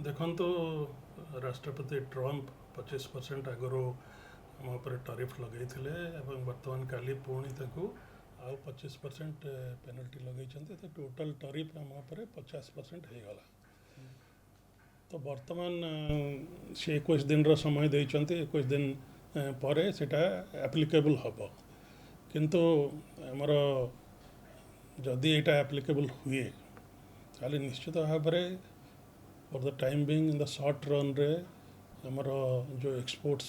ଦେଖନ୍ତୁ ରାଷ୍ଟ୍ରପତି ଟ୍ରମ୍ପ 25% ଆଗରୁ ଆମ ଉପରେ ଟରିଫ୍ ଲଗାଇଥିଲେ ଏବଂ ବର୍ତ୍ତମାନ କାଲି ପୁଣି ତାକୁ ଆଉ 25% ପେନାଲ୍ଟି ଲଗାଇଛନ୍ତି। ତ ଟୋଟାଲ୍ ଟରିଫ୍ ଆମ ଉପରେ 50% ହେଇଗଲା। ତ ବର୍ତ୍ତମାନ ସେ 21 ଦିନର ସମୟ ଦେଇଛନ୍ତି। 21 ଦିନ ପରେ ସେଇଟା ଆପ୍ଲିକେବୁଲ୍ ହେବ। କିନ୍ତୁ ଆମର ଯଦି ଏଇଟା ଆପ୍ଲିକେବୁଲ୍ ହୁଏ ତାହେଲେ ନିଶ୍ଚିତ ଭାବରେ for the time being in the shirt run रे आमर जो एक्सपोर्ट्स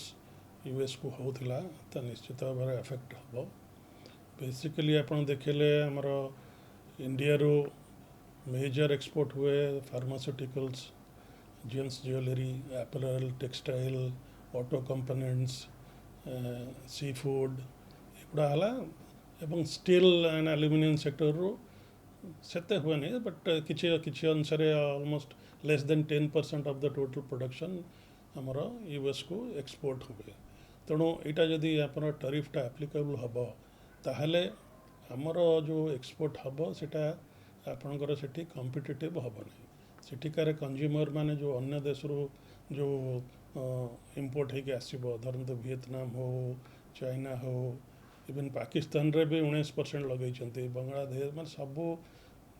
यूएस को होता तो निश्चित भाव एफेक्ट हम बेसिकली आप देखिले आमर इंडिया रो मेजर एक्सपोर्ट हुए pharmaceuticals, gems jewellery, apparel, textile, auto components, seafood एगुड़ा है स्टील एंड एल्यूमिनियम सेक्टर रो सेते हुए नहीं बट किसी अनुसार almost less than 10% of the total production आमर यूएस को एक्सपोर्ट हुए। तेणु यहाँ जदि आप टरिफटा एप्लिकेबल हम ताहले आमर जो एक्सपोर्ट हम सेटा आपणकर सेठी कॉम्पिटिटिव हम नहीं। सेठिकार कंज्यूमर माने जो अन्य देश जो इंपोर्ट होके आसो धरत विएतनाम हो, चाइना हो, इवन पाकिस्तान रे भी 19% लगे, बांग्लादेश मैं सबू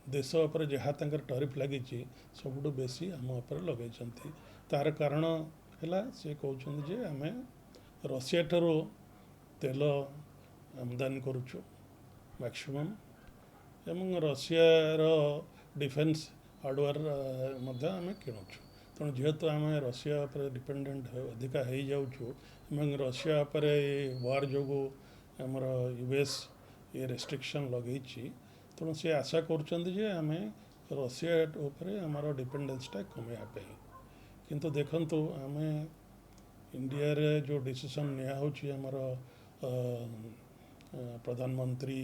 देश पर जहाँ तंकर टरिफ लगी सबुठू बेसी आम उपर लगे। तार कारण है सी कहते जे आम रशिया ठारू तेल आमदानी करुचु मैक्सिमम एवं रशियार डिफेन्स हार्डवेयर आम किणुचु। तेणु जेहेतु आम रशिया पर डिपेंडेंट अधिका हो जाऊँ रशिया पर वार जो आमर यूएस ये रेस्ट्रिक्शन लगे तेणु सी आशा करें रशिया उपरे आमर डिपेंडेंसटा कमेवाई। किंतु देखंतु आम इंडिया रे जो डिसीजन निया होची आमर प्रधानमंत्री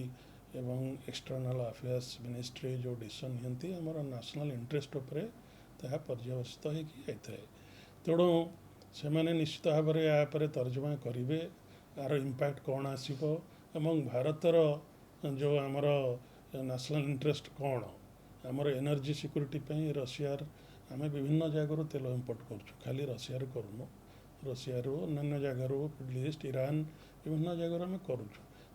एवं एक्सटर्नल अफेयर्स मिनिस्ट्री जो डिसीजन नियंती आमर नेशनल इंटरेस्ट उपरे ताहा पर्यवसित होइकी जाइଥାଏ। तेणु से मैंने निश्चित भाव में या तर्जमा करेंगे यार इम्पैक्ट कौन आसो एवं भारतर जो आमर नेशनल इंटरेस्ट कौन आमर एनर्जी सिक्योरिटी रशियार आम विभिन्न जगार तेल इंपोर्ट करुँ खाली रशियार करूँ रशियार अन्य जगार मिडल ईस्ट ईरान विभिन्न जगार आम करुँ।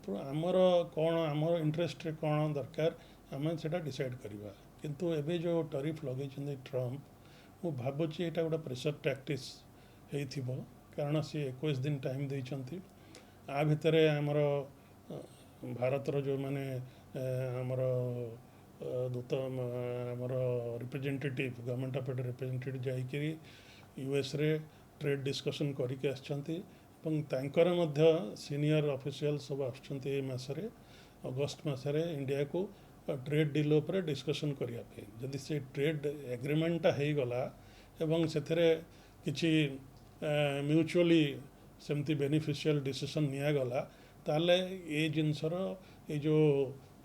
तो आमर कौन आमर इंटरेस्ट कौन दरकार आम से डिसाइड करवा। किंतु एबे जो टरिफ लगे ट्रम्प मु भावुची यहाँ गोटे प्रेशर टैक्टिस हो कारण सी 21 दिन टाइम देइछंती आ भितर आमर भारतर जो माने आमर दूत आमर representative government of India representative जाइकरी यूएस रे ट्रेड डिस्कशन करके आछंती सीनियर ऑफिशियल सब आछंती मासरे अगस्त मासरे इंडिया को ट्रेड डील उपर डिस्कशन करने जदि से ट्रेड एग्रीमेंटा हो गला एवं से किसी म्यूचुअली सेमती बेनिफिशियल डिसीजन निगला ताले ये जिनसर ये जो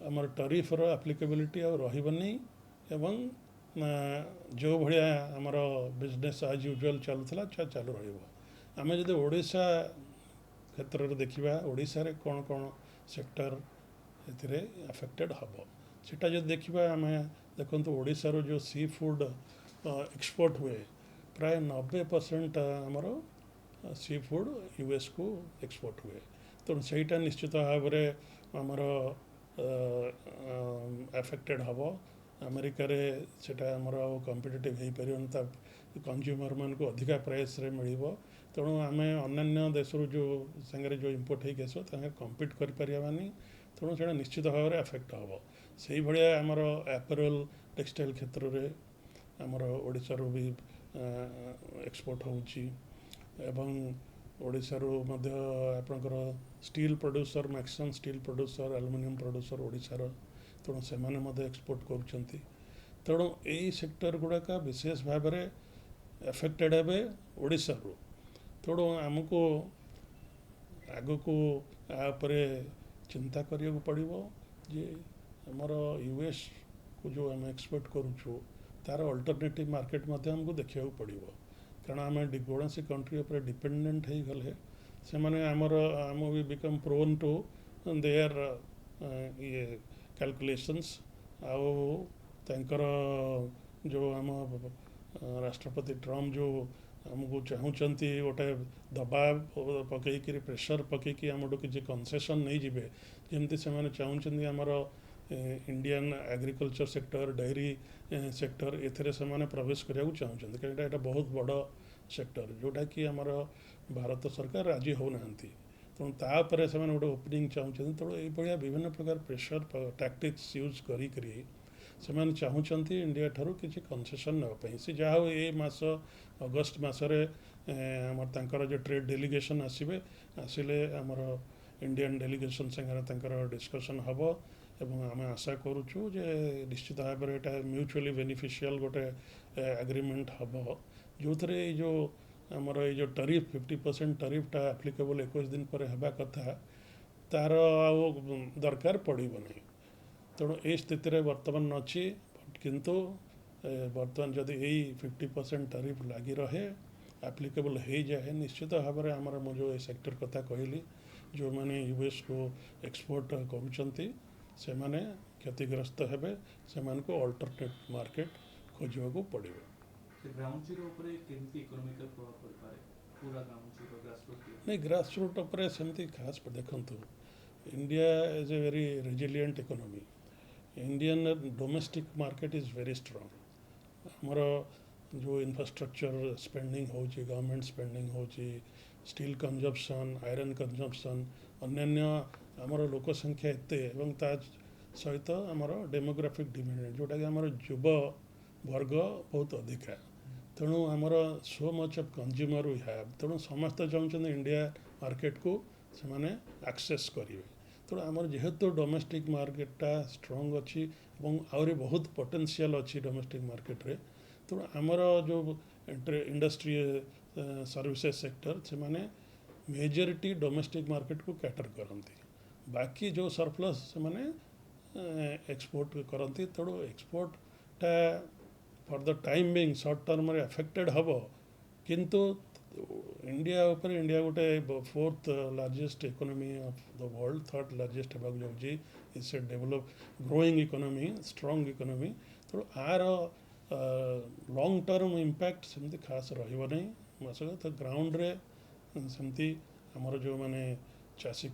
आमर टरिफर एप्लिकेबिलिटी रही एवं जो भाया आमर बिजनेस आज यूजुअल चलूला चालू रम जब ओडिशा क्षेत्र में देखा ओडिशा रे कौन कौन सेक्टर ए अफेक्टेड हम सीटा जो देखा आम देखो ओडिशार जो सी फूड एक्सपोर्ट हुए प्राय 90% आमर सी फूड यूएस को एक्सपोर्ट हुए। तेणु सहीटा निश्चित भाव में आमर एफेक्टेड हम अमेरिका रे सेटा आमर कॉम्पिटिटिव हो पार कंज्यूमर मान को अधिका प्राइस रे मिल। तेणु आम अन्य देश जो सांगे जो इंपोर्ट हो कम्पिट कर पारानी। तेणु से निश्चित भाव में एफेक्ट हम से भाया आमर एपरल टेक्सटाइल क्षेत्र में आमर ओडिशा रो भी एक्सपोर्ट होची एवं ओडिशा रो मध्य आपनकर steel producer maximum steel producer aluminium producer Odisha रो तेणु से एक्सपोर्ट करुँच। तेणु यही सेक्टर गुड़ाक विशेष भाव में एफेक्टेड हे ओडिशा रो। तेणु आमको आग को आपरे चिंता करिया पड़ो जे आमर यूएस को जो आम एक्सपोर्ट करुचु तार अल्टरनेटिव मार्केट आमको देखा पड़ो कारण आम कौन सी कंट्री पर डिपेंडेंट हो गले से माने आमर आम भी बिकम प्रोन टू देयर ये कैलकुलेशंस आउ जो आम राष्ट्रपति ट्रम्प जो आमको चाहूँगी गोटे दबाव पकईकि प्रेसर पकईकि आमठू किसी कनसेसन नहीं जिबे जमती से चाहूँगी आमर Indian agriculture sector dairy sector एथिरे से प्रवेश करने को चाहूँगी कहीं यहाँ बहुत बड़ सेक्टर जोटा कि आमर भारत सरकार राजी होना तेणु तापर से गोटे ओपनिंग चाहूँगी तेणु ये विभिन्न प्रकार प्रेसर टैक्टिक्स यूज करी से चाहूँगी इंडिया ठारू किसी कनसेसन नापी से जहाँ हो ये मास अगस्ट मसरे आमर जो ट्रेड डेलीगेशन आसवे आसिले आमर इंडियन डेलीगेशन संगे डिस्कसन हम एवं आम आशा करुचु जे निश्चित भाव में यहाँ म्यूचुअली बेनिफिशियल गोटे एग्रीमेंट हम जो थे जो आमर ये टरीफ 50% टरीफटा आप्लिकेबल 21 दिन पर हवा कथा तार दरकार पड़ब नहीं तेणु ये स्थित बर्तमान अच्छी किंतु बर्तमान जदि यही 50% टरीफ लगी रहे आप्लिकेबल हो जाए निश्चित भाव में आमर जो ये सेक्टर कथा कहली जो मैंने यूएस को एक्सपोर्ट करुँच से माने क्षतिग्रस्त हेबे से को अल्टरनेट मार्केट खोजा को पड़े नहीं ग्रासरूट उपर सेमती खास देखु India is a very resilient economy Indian domestic market is very strong आमर जो इंफ्रास्ट्रक्चर स्पेंडिंग हो गवर्नमेंट स्पेंडिंग हो स्टील कंजम्पशन आयरन कंजम्पशन अन्य आमर लोक संख्या एते एवं ता सहित आमर डेमोग्राफिक डिमांड जोटा कि आमर युव वर्ग बहुत अधिका तेणु आमर so much of consumer we have तेणु समस्त चाहते इंडिया मार्केट को से माने एक्सेस करेंगे तेणु आमर जेहेतु डोमेस्टिक मार्केटा स्ट्रांग अच्छी आहरी बहुत पोटेंशियल अच्छी डोमेस्टिक मार्केट रे तेणु आमर जो इंडस्ट्री सर्विसेज सेक्टर से माने मेजॉरिटी डोमेस्टिक मार्केट को कैटर करती बाकी जो सरप्लस से माने एक्सपोर्ट करती तेणु एक्सपोर्टा for the time being short term रे अफेक्टेड हम किंतु इंडिया ऊपर इंडिया गोटे 4th largest economy of the world 3rd largest होगा जाऊँगी it's a develop growing economy strong economy तेणु आर लॉन्ग टर्म इम्पैक्ट सेमती खास रहिबो नहीं तो ग्राउंड रे सेमती आमर जो माने चाषी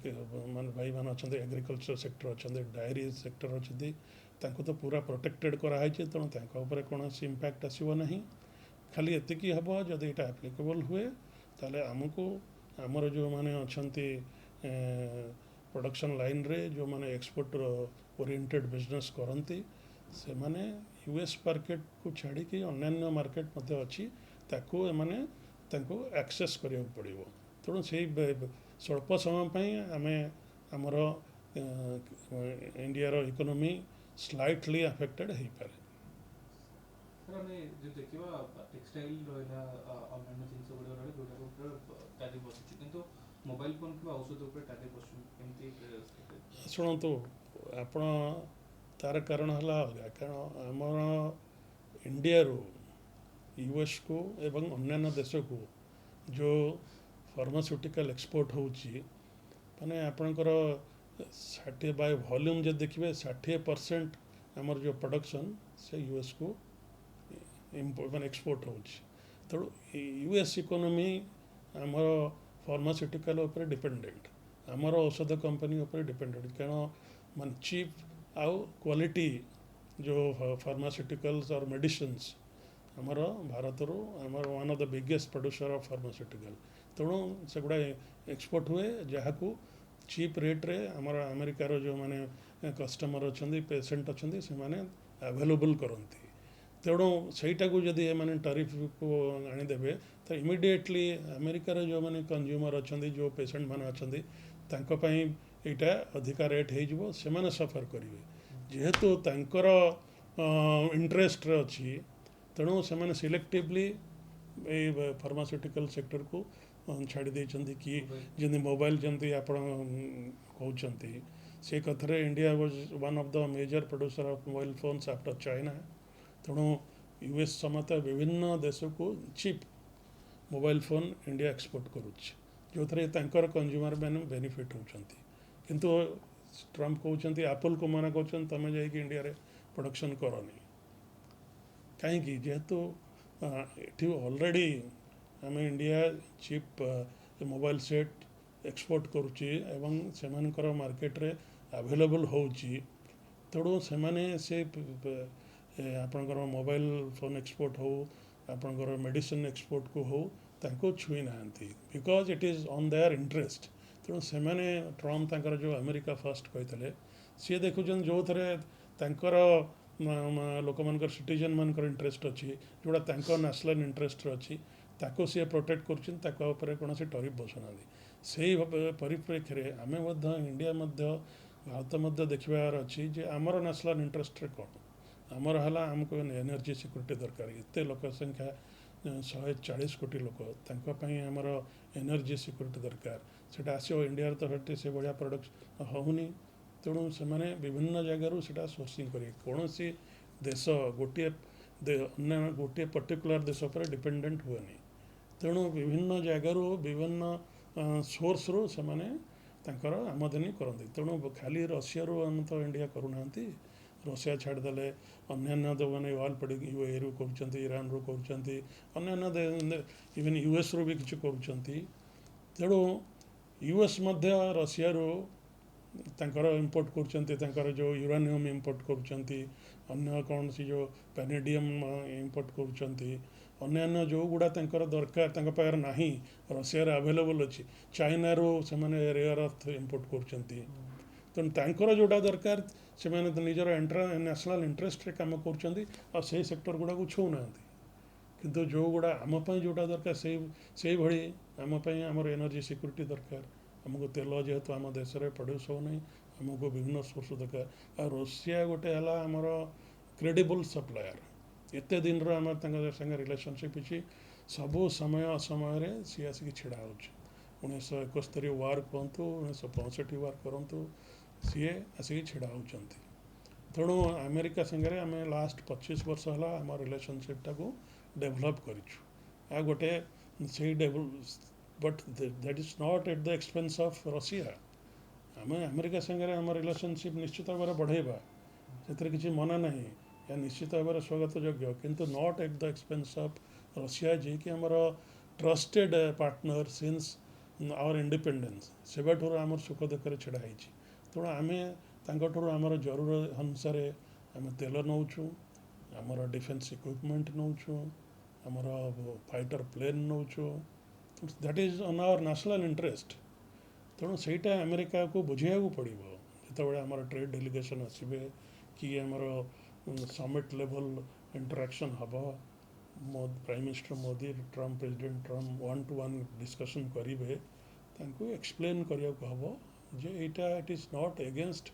मान भाई मान अच्छा एग्रीकल्चर सेक्टर अच्छा डायरी सेक्टर अच्छा तो पूरा प्रोटेक्टेड कराई तेणु कौन इम्पैक्ट आसो ना खाली एतिकी हम जदि यहाँ एप्लिकेबल हुए ताले आमको आमर जो माने अच्छा प्रोडक्शन लाइन रे जो माने एक्सपोर्ट ओरिएंटेड बिजनेस करती से माने यूएस मार्केट को छाड़ी कि अन्य मार्केट मध्य अच्छी ताको एमाने ताको एक्सेस करिया पड़िबो तेणु से स्वल्प समय आमे आमर इंडिया रो इकोनॉमी स्लाइटली अफेक्टेड हो पारे सर आम जो देखा टेक्सटाइल रहा अन्य जिनस गुड़ा जोटा टैरिफ बसुची किंतु मोबाइल फोन कि औषध उपर टैरिफ बसुची शुणु आपण तार कारण है अलग कारण आमर इंडिया रू यूएस को एवं अन्य देश को जो फार्मास्यूटिकल एक्सपोर्ट होची माने आपणकर 60 बाय वॉल्यूम जो देखिए 60% आमर जो प्रोडक्शन से यूएस को माने एक्सपोर्ट होची तेणु यूएस इकोनॉमी आमर फार्मास्यूटिकल उपर डिपेंडेंट आमर औषध कंपनी उपर डिपेंडेंट कारण मान चीप आउ क्वालिटी जो फार्मास्यूटिकल्स और मेडिसिन्स आमर भारत रू आमर one of the biggest producer of pharmaceutical तेणु से गुड़ा एक्सपोर्ट हुए जहाँ को चीप रेट रे आमर अमेरिकार जो माने कस्टमर अच्छा पेसेंट अच्छा से माने अवेलेबल करती तेणु सहीटा को जदि माने टैरिफ को आनीदेवे तो इमिडिएटली अमेरिकार जो माने कंज्यूमर अच्छा जो पेसेंट मैंने अच्छा यहाँ अधिका रेट हो सफर करेंगे जेहेतु तांकर इंटरेस्ट अच्छी तेणु से सिलेक्टिवली फार्मास्यूटिकल सेक्टर को छाड़ी देइछन्ति कि जमी मोबाइल जमी आप कहते से कथरे India was one of the major producer of mobile phones after China तेणु यूएस समेत विभिन्न देश को cheap mobile phone India export करुच्ची जो थे कंज्यूमर मैंने बेनिफिट होती किंतु ट्रम्प कहते एप्पल को मना कर तुम जा इंडिया रे प्रोडक्शन करनी कहीं जेहेतु ଏଠି ଅଲରେଡ଼ି ଆମେ India cheap mobile set export କରୁଛି ଏବଂ ସେମାନଙ୍କର ମାର୍କେଟରେ ଆଭେଲେବଲ୍ ହେଉଛି। ତେଣୁ ସେମାନେ ସେ ଆପଣଙ୍କର ମୋବାଇଲ ଫୋନ୍ ଏକ୍ସପୋର୍ଟ ହେଉ ଆପଣଙ୍କର ମେଡ଼ିସିନ ଏକ୍ସପୋର୍ଟକୁ ହେଉ ତାଙ୍କୁ ଛୁଇଁ ନାହାନ୍ତି because it is on their interest. ତେଣୁ ସେମାନେ ଟ୍ରମ୍ପ ତାଙ୍କର ଯେଉଁ ଆମେରିକା ଫାର୍ଷ୍ଟ କହିଥିଲେ ସିଏ ଦେଖୁଛନ୍ତି ଯେଉଁଥିରେ ତାଙ୍କର ଲୋକମାନଙ୍କର ସିଟିଜେନ୍ ମାନଙ୍କର ଇଣ୍ଟରେଷ୍ଟ ଅଛି, ଯେଉଁଟା ତାଙ୍କ ନ୍ୟାସନାଲ୍ ଇଣ୍ଟରେଷ୍ଟରେ ଅଛି ତାକୁ ସିଏ ପ୍ରୋଟେକ୍ଟ କରୁଛନ୍ତି, ତାଙ୍କ ଉପରେ କୌଣସି ଟରିଫ୍ ବସୁନାହାନ୍ତି। ସେଇ ପରିପ୍ରେକ୍ଷୀରେ ଆମେ ମଧ୍ୟ ଇଣ୍ଡିଆ ମଧ୍ୟ ଭାରତ ମଧ୍ୟ ଦେଖିବାର ଅଛି ଯେ ଆମର ନ୍ୟାସନାଲ୍ ଇଣ୍ଟରେଷ୍ଟରେ କ'ଣ। ଆମର ହେଲା ଆମକୁ ଏନର୍ଜି ସିକ୍ୟୁରିଟି ଦରକାର। ଏତେ ଲୋକ ସଂଖ୍ୟା 140 କୋଟି ଲୋକ, ତାଙ୍କ ପାଇଁ ଆମର ଏନର୍ଜି ସିକ୍ୟୁରିଟି ଦରକାର। ସେଇଟା ଆସିବ ଇଣ୍ଡିଆରେ ତ ସେଠି ସେ ଭଳିଆ ପ୍ରଡ଼କ୍ଟ ହେଉନି। ତେଣୁ ସେମାନେ ବିଭିନ୍ନ ଜାଗାରୁ ସେଇଟା ସୋର୍ସିଂ କରିବେ। କୌଣସି ଦେଶ ଗୋଟିଏ ପର୍ଟିକୁଲାର ଦେଶ ଉପରେ ଡିପେଣ୍ଡେଣ୍ଟ ହୁଏନି। ତେଣୁ ବିଭିନ୍ନ ଜାଗାରୁ ବିଭିନ୍ନ ସୋର୍ସରୁ ସେମାନେ ତାଙ୍କର ଆମଦାନୀ କରନ୍ତି। ତେଣୁ ଖାଲି ରଷିଆରୁ ଆମେ ତ ଇଣ୍ଡିଆ କରୁନାହାନ୍ତି। ରଷିଆ ଛାଡ଼ିଦେଲେ ଅନ୍ୟାନ୍ୟ ଯେଉଁମାନେ ଅଏଲ୍ ପଡ଼ିକି ୟୁଏରୁ କରୁଛନ୍ତି, ଇରାନରୁ କରୁଛନ୍ତି, ଅନ୍ୟାନ୍ୟ ଇଭେନ୍ ୟୁଏସ୍ରୁ ବି କିଛି କରୁଛନ୍ତି। ତେଣୁ ୟୁଏସ୍ ମଧ୍ୟ ରଷିଆରୁ ତାଙ୍କର ଇମ୍ପୋର୍ଟ କରୁଛନ୍ତି, ତାଙ୍କର ଯେଉଁ ୟୁରାନିୟମ୍ ଇମ୍ପୋର୍ଟ କରୁଛନ୍ତି, ଅନ୍ୟ କୌଣସି ଯେଉଁ ପ୍ୟାନେଡ଼ିୟମ୍ ଇମ୍ପୋର୍ଟ କରୁଛନ୍ତି, ଅନ୍ୟାନ୍ୟ ଯେଉଁଗୁଡ଼ା ତାଙ୍କର ଦରକାର ତାଙ୍କ ପାଖରେ ନାହିଁ ରଷିଆରେ ଆଭେଲେବଲ୍ ଅଛି। ଚାଇନାରୁ ସେମାନେ ରେୟାର ଅର୍ଥ ଇମ୍ପୋର୍ଟ କରୁଛନ୍ତି। ତେଣୁ ତାଙ୍କର ଯେଉଁଟା ଦରକାର ସେମାନେ ନିଜର ନ୍ୟାସନାଲ୍ ଇଣ୍ଟରେଷ୍ଟରେ କାମ କରୁଛନ୍ତି ଆଉ ସେଇ ସେକ୍ଟର ଗୁଡ଼ାକୁ ଛୁଉଁନାହାନ୍ତି। କିନ୍ତୁ ଯେଉଁଗୁଡ଼ା ଆମ ପାଇଁ ଯେଉଁଟା ଦରକାର ସେଇଭଳି ଆମ ପାଇଁ ଆମର ଏନର୍ଜି ସିକ୍ୟୁରିଟି ଦରକାର। ଆମକୁ ତେଲ ଯେହେତୁ ଆମ ଦେଶରେ ପ୍ରଡ୍ୟୁସ୍ ହେଉନାହିଁ, ଆମକୁ ବିଭିନ୍ନ ସୋର୍ସ ଦରକାର। ଆଉ ରଷିଆ ଗୋଟେ ହେଲା ଆମର କ୍ରେଡ଼ିବୁଲ୍ ସପ୍ଲାୟର। ଏତେ ଦିନର ଆମର ତାଙ୍କ ସାଙ୍ଗେ ରିଲେସନସିପ୍ ଅଛି। ସବୁ ସମୟ ଅସମୟରେ ସିଏ ଆସିକି ଛିଡ଼ା ହେଉଛି। 1971 ୱାର୍ କୁହନ୍ତୁ, 1965 ୱାର୍ କରନ୍ତୁ, ସିଏ ଆସିକି ଛିଡ଼ା ହେଉଛନ୍ତି। ତେଣୁ ଆମେରିକା ସାଙ୍ଗରେ ଆମେ ଲାଷ୍ଟ 25 ବର୍ଷ ହେଲା ଆମ ରିଲେସନସିପ୍ଟାକୁ ଡେଭଲପ୍ କରିଛୁ। ଆଉ ଗୋଟେ ସେଇ but that is not at the expense of Russia. ଆମେ ଆମେରିକା ସାଙ୍ଗରେ ଆମ ରିଲେସନସିପ୍ ନିଶ୍ଚିତ ଭାବରେ ବଢ଼େଇବା, ସେଥିରେ କିଛି ମନା ନାହିଁ, ଏହା ନିଶ୍ଚିତ ଭାବରେ ସ୍ୱାଗତ ଯୋଗ୍ୟ। କିନ୍ତୁ not at the expense of Russia, ଯିଏକି ଆମର trusted partner since our independence. ସେବେଠାରୁ ଆମର ସୁଖ ଦୁଃଖରେ ଛିଡ଼ା ହେଇଛି। ତେଣୁ ଆମେ ତାଙ୍କଠାରୁ ଆମର ଜରୁରୀ ଅନୁସାରେ ଆମେ ତେଲ ନେଉଛୁ, ଆମର ଡିଫେନ୍ସ ଇକ୍ୱିପମେଣ୍ଟ ନେଉଛୁ, ଆମର ଫାଇଟର ପ୍ଲେନ୍ ନେଉଛୁ। That is on our national interest. ତେଣୁ ସେଇଟା ଆମେରିକାକୁ ବୁଝେଇବାକୁ ପଡ଼ିବ। ଯେତେବେଳେ ଆମର ଟ୍ରେଡ୍ ଡେଲିଗେସନ୍ ଆସିବେ କି ଆମର ସମିଟ୍ ଲେଭଲ୍ ଇଣ୍ଟରାକ୍ସନ୍ ହେବ, prime minister Modi Trump president Trump 1-to-1 discussion କରିବେ, ତାଙ୍କୁ ଏକ୍ସପ୍ଲେନ୍ କରିବାକୁ ହେବ ଯେ ଏଇଟା it is not against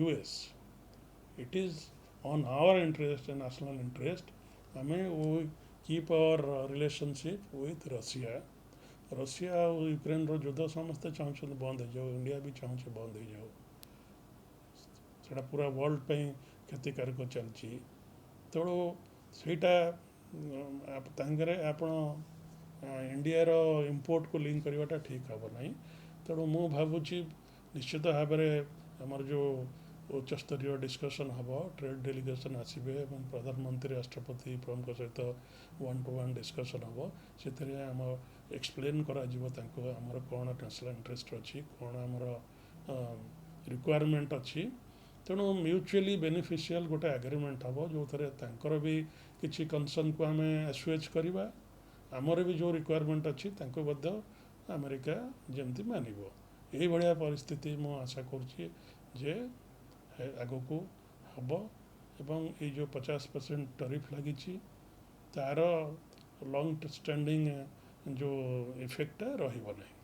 US, it is on our interest, national interest. ଆମେ keep our relationship with Russia. Russia ଆଉ ୟୁକ୍ରେନ୍ର ଯୁଦ୍ଧ ସମସ୍ତେ ଚାହୁଁଛନ୍ତି ବନ୍ଦ ହେଇଯାଉ, ଇଣ୍ଡିଆ ବି ଚାହୁଁଛି ବନ୍ଦ ହେଇଯାଉ। ସେଇଟା ପୁରା ୱାର୍ଲଡ ପାଇଁ କ୍ଷତିକାରକ ଚାଲିଛି। ତେଣୁ ସେଇଟା ତାଙ୍କରେ ଆପଣ ଇଣ୍ଡିଆର ଇମ୍ପୋର୍ଟକୁ ଲିଙ୍କ କରିବାଟା ଠିକ୍ ହେବ ନାହିଁ। ତେଣୁ ମୁଁ ଭାବୁଛି ନିଶ୍ଚିତ ଭାବରେ ଆମର ଯେଉଁ ଉଚ୍ଚସ୍ତରୀୟ ଡିସ୍କସନ୍ ହେବ, ଟ୍ରେଡ୍ ଡେଲିଗେସନ୍ ଆସିବେ ଏବଂ ପ୍ରଧାନମନ୍ତ୍ରୀ ରାଷ୍ଟ୍ରପତି ପ୍ରମୁଖ ସହିତ 1-to-1 ଡିସ୍କସନ୍ ହେବ। ସେଥିରେ ଆମ ଏକ୍ସପ୍ଲେନ୍ କରାଯିବ ତାଙ୍କୁ ଆମର କ'ଣ ନ୍ୟାସନାଲ୍ ଇଣ୍ଟରେଷ୍ଟ ଅଛି, କ'ଣ ଆମର ରିକ୍ୱାରମେଣ୍ଟ ଅଛି। ତେଣୁ ମ୍ୟୁଚୁଆଲି ବେନିଫିସିଆଲ୍ ଗୋଟେ ଆଗ୍ରିମେଣ୍ଟ ହେବ, ଯେଉଁଥିରେ ତାଙ୍କର ବି କିଛି କନସର୍ନକୁ ଆମେ ଆସୁଏଜ୍ କରିବା, ଆମର ବି ଯେଉଁ ରିକ୍ୱାରମେଣ୍ଟ ଅଛି ତାଙ୍କୁ ମଧ୍ୟ ଆମେରିକା ଯେମିତି ମାନିବ। ଏଇଭଳିଆ ପରିସ୍ଥିତି ମୁଁ ଆଶା କରୁଛି ଯେ ଆଗକୁ ହେବ ଏବଂ ଏଇ ଯେଉଁ 50% ଟରିଫ୍ ଲାଗିଛି ତା'ର ଲଙ୍ଗ୍ ଷ୍ଟାଣ୍ଡିଂ ଯେଉଁ ଇଫେକ୍ଟଟା ରହିବ ନାହିଁ।